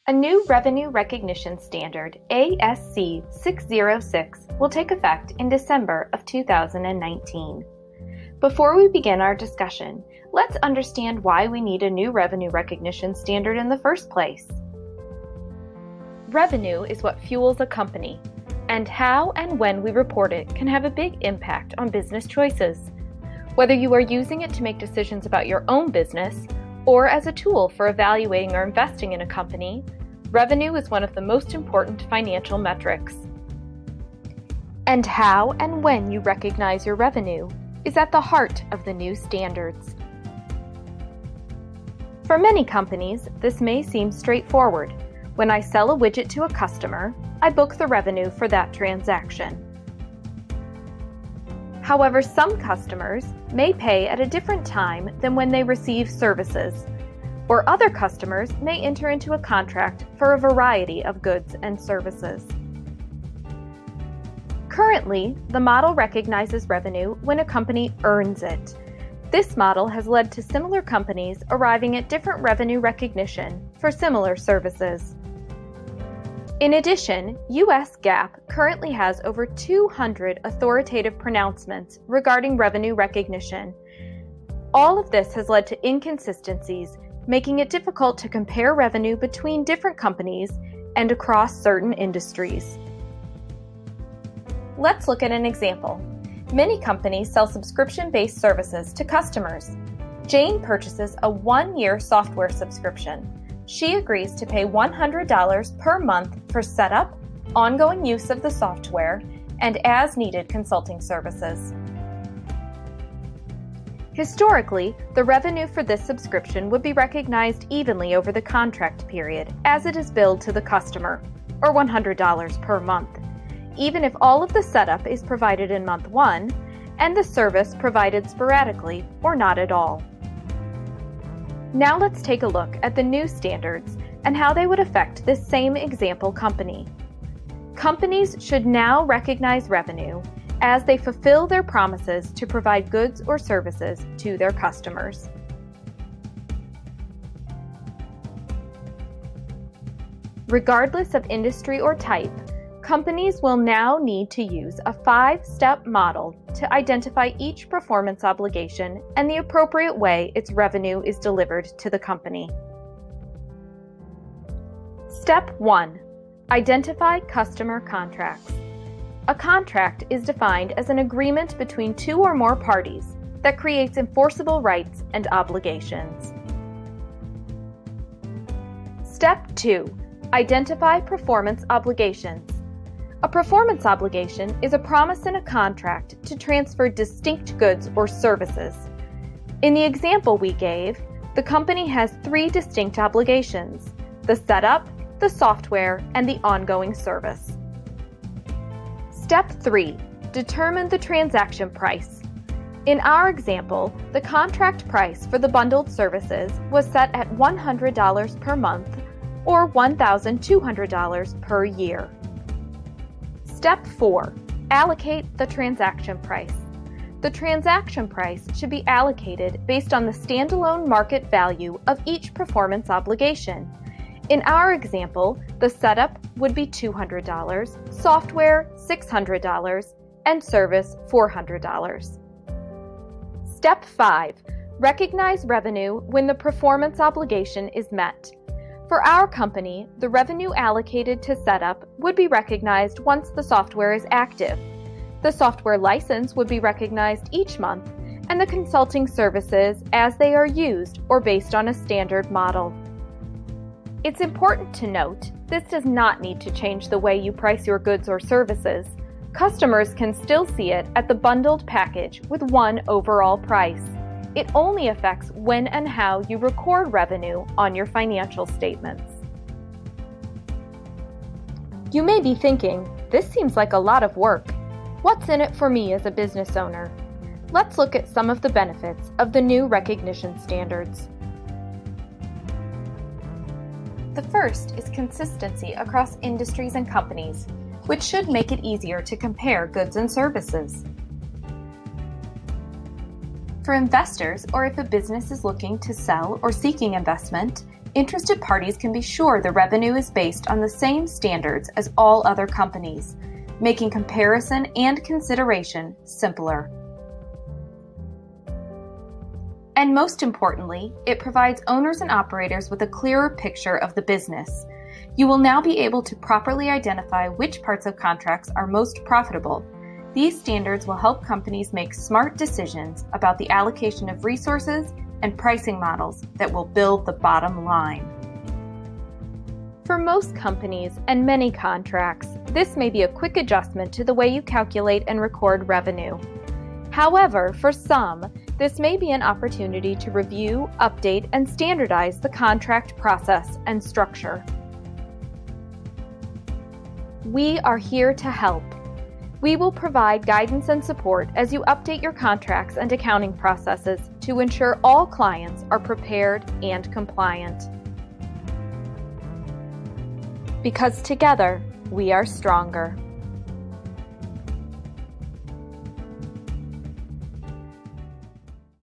A new Revenue Recognition Standard, ASC 606, will take effect in December of 2019. Before we begin our discussion, let's understand why we need a new revenue recognition standard in the first place. Revenue is what fuels a company, and how and when we report it can have a big impact on business choices. Whether you are using it to make decisions about your own business, or as a tool for evaluating or investing in a company, revenue is one of the most important financial metrics. And how and when you recognize your revenue is at the heart of the new standards. For many companies, this may seem straightforward. When I sell a widget to a customer, I book the revenue for that transaction. However, some customers may pay at a different time than when they receive services, or other customers may enter into a contract for a variety of goods and services. Currently, the model recognizes revenue when a company earns it. This model has led to similar companies arriving at different revenue recognition for similar services. In addition, U.S. GAAP currently has over 200 authoritative pronouncements regarding revenue recognition. All of this has led to inconsistencies, making it difficult to compare revenue between different companies and across certain industries. Let's look at an example. Many companies sell subscription-based services to customers. Jane purchases a one-year software subscription. She agrees to pay $100 per month for setup, ongoing use of the software, and as-needed consulting services. Historically, the revenue for this subscription would be recognized evenly over the contract period as it is billed to the customer, or $100 per month, even if all of the setup is provided in month 1 and the service provided sporadically or not at all. Now let's take a look at the new standards and how they would affect this same example company. Companies should now recognize revenue as they fulfill their promises to provide goods or services to their customers. Regardless of industry or type, companies will now need to use a 5-step model to identify each performance obligation and the appropriate way its revenue is delivered to the company. Step 1. Identify customer contracts. A contract is defined as an agreement between two or more parties that creates enforceable rights and obligations. Step 2. Identify performance obligations. A performance obligation is a promise in a contract to transfer distinct goods or services. In the example we gave, the company has 3 distinct obligations: the setup, the software, and the ongoing service. Step 3. Determine the transaction price. In our example, the contract price for the bundled services was set at $100 per month or $1,200 per year. Step 4. Allocate the transaction price. The transaction price should be allocated based on the standalone market value of each performance obligation. In our example, the setup would be $200, software $600, and service $400. Step 5. Recognize revenue when the performance obligation is met. For our company, the revenue allocated to setup would be recognized once the software is active. The software license would be recognized each month, and the consulting services as they are used or based on a standard model. It's important to note, this does not need to change the way you price your goods or services. Customers can still see it at the bundled package with one overall price. It only affects when and how you record revenue on your financial statements. You may be thinking, this seems like a lot of work. What's in it for me as a business owner? Let's look at some of the benefits of the new recognition standards. The first is consistency across industries and companies, which should make it easier to compare goods and services. For investors, or if a business is looking to sell or seeking investment, Interested parties can be sure the revenue is based on the same standards as all other companies, making comparison and consideration simpler. And most importantly, it provides owners and operators with a clearer picture of the business. You will now be able to properly identify which parts of contracts are most profitable. These standards will help companies make smart decisions about the allocation of resources and pricing models that will build the bottom line. For most companies and many contracts, this may be a quick adjustment to the way you calculate and record revenue. However, for some, this may be an opportunity to review, update, and standardize the contract process and structure. We are here to help. We will provide guidance and support as you update your contracts and accounting processes to ensure all clients are prepared and compliant. Because together, we are stronger.